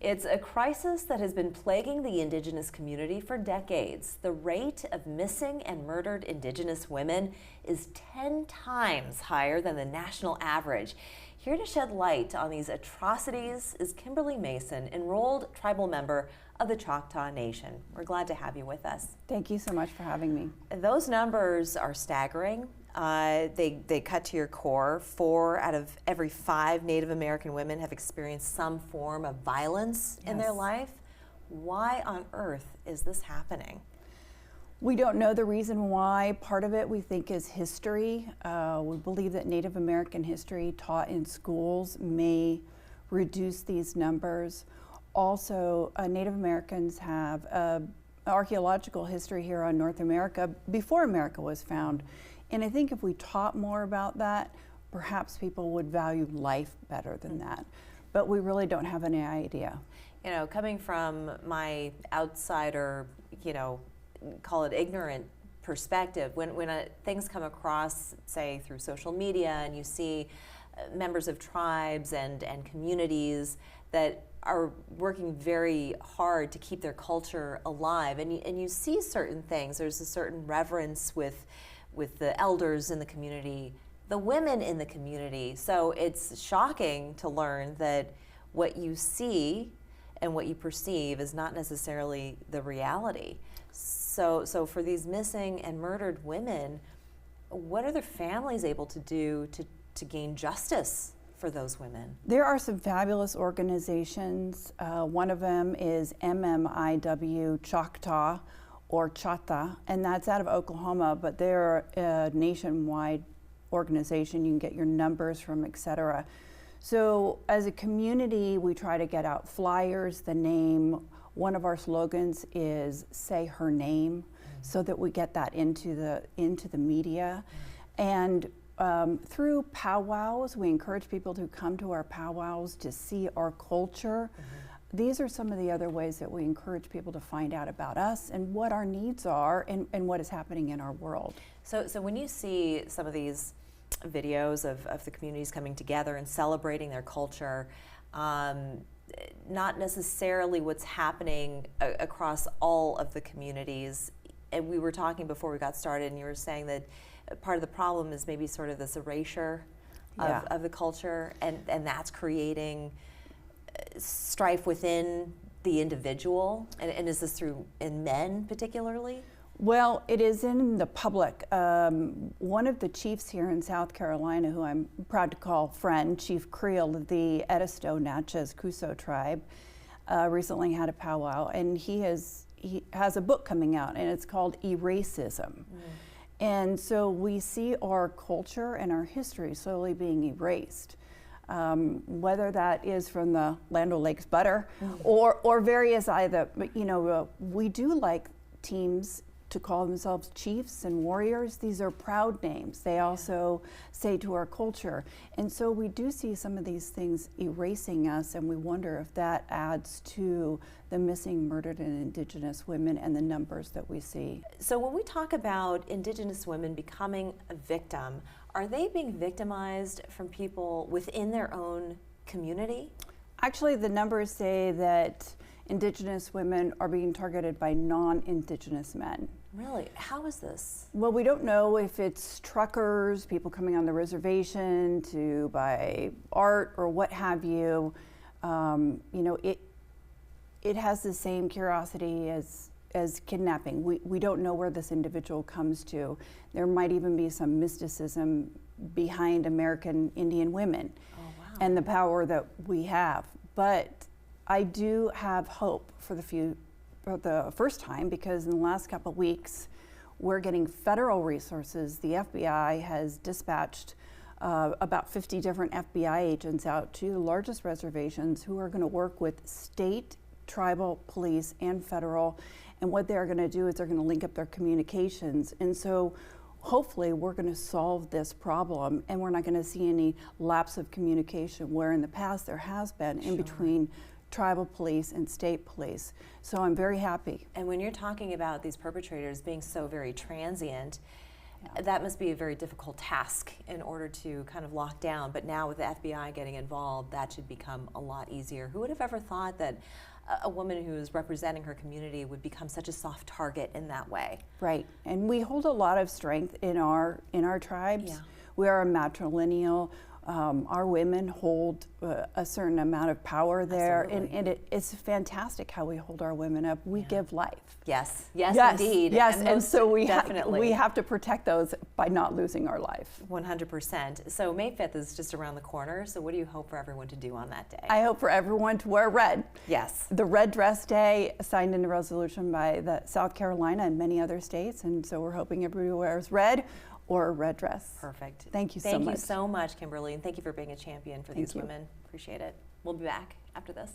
It's a crisis that has been plaguing the Indigenous community for decades. The rate of missing and murdered Indigenous women is 10 times higher than the national average. Here to shed light on these atrocities is Kimberly Mason, enrolled tribal member of the Choctaw Nation. We're glad to have you with us. Thank you so much for having me. Those numbers are staggering. They cut to your core. 4 out of every 5 Native American women have experienced some form of violence in their life. Why on earth is this happening? We don't know the reason why. Part of it we think is history. We believe that Native American history taught in schools may reduce these numbers. Also, Native Americans have archaeological history here on North America before America was found. And I think if we taught more about that, perhaps people would value life better than that. But we really don't have any idea. You know, coming from my outsider, call it ignorant perspective, when things come across, say, through social media, and you see members of tribes and communities that are working very hard to keep their culture alive, and you see certain things, there's a certain reverence with the elders in the community, the women in the community. So it's shocking to learn that what you see and what you perceive is not necessarily the reality. So for these missing and murdered women, what are their families able to do to gain justice for those women? There are some fabulous organizations. One of them is MMIW Choctaw, or Choctaw, and that's out of Oklahoma, but they're a nationwide organization. You can get your numbers from, etc. So as a community, we try to get out flyers, the name. One of our slogans is "Say Her Name," so that we get that into the media. And through powwows, we encourage people to come to our powwows to see our culture. These are some of the other ways that we encourage people to find out about us and what our needs are and what is happening in our world. So when you see some of these videos of the communities coming together and celebrating their culture, not necessarily what's happening across all of the communities, and we were talking before we got started, and you were saying that part of the problem is maybe sort of this erasure of the culture, and that's creating strife within the individual, and is this in men particularly? Well, it is in the public. One of the chiefs here in South Carolina, who I'm proud to call friend, Chief Creel of the Edisto Natchez Crusoe tribe, recently had a powwow, and he has a book coming out, and it's called Eracism. And so we see our culture and our history slowly being erased. Whether that is from the Land O'Lakes butter or various either, we do like teams to call themselves chiefs and warriors. These are proud names. They also say to our culture. And so we do see some of these things erasing us, and we wonder if that adds to the missing, murdered, and Indigenous women and the numbers that we see. So when we talk about Indigenous women becoming a victim, are they being victimized from people within their own community? Actually, the numbers say that Indigenous women are being targeted by non-Indigenous men. Really? How is this? Well, we don't know if it's truckers, people coming on the reservation to buy art or what have you. It has the same curiosity as kidnapping. We don't know where this individual comes to. There might even be some mysticism behind American Indian women and the power that we have. But I do have hope for the first time, because in the last couple of weeks, we're getting federal resources. The FBI has dispatched about 50 different FBI agents out to the largest reservations who are going to work with state, tribal, police, and federal. And what they're going to do is they're going to link up their communications. And so hopefully we're going to solve this problem, and we're not going to see any lapse of communication where in the past there has been in between tribal police and state police. So I'm very happy. And when you're talking about these perpetrators being so very transient, That must be a very difficult task in order to kind of lock down. But now with the FBI getting involved, that should become a lot easier. Who would have ever thought that a woman who is representing her community would become such a soft target in that way? Right, and we hold a lot of strength in our tribes. Yeah. We are a matrilineal. Our women hold a certain amount of power there, Absolutely. and it's fantastic how we hold our women up. We give life. Yes, yes, indeed. Yes, and so we definitely. have to protect those by not losing our life. 100%. So May 5th is just around the corner. So what do you hope for everyone to do on that day? I hope for everyone to wear red. Yes. The Red Dress Day signed into resolution by the South Carolina and many other states, and so we're hoping everybody wears red or a red dress. Perfect. Thank you so much. Thank you so much, Kimberly, and thank you for being a champion for these you. women. Appreciate it. We'll be back after this.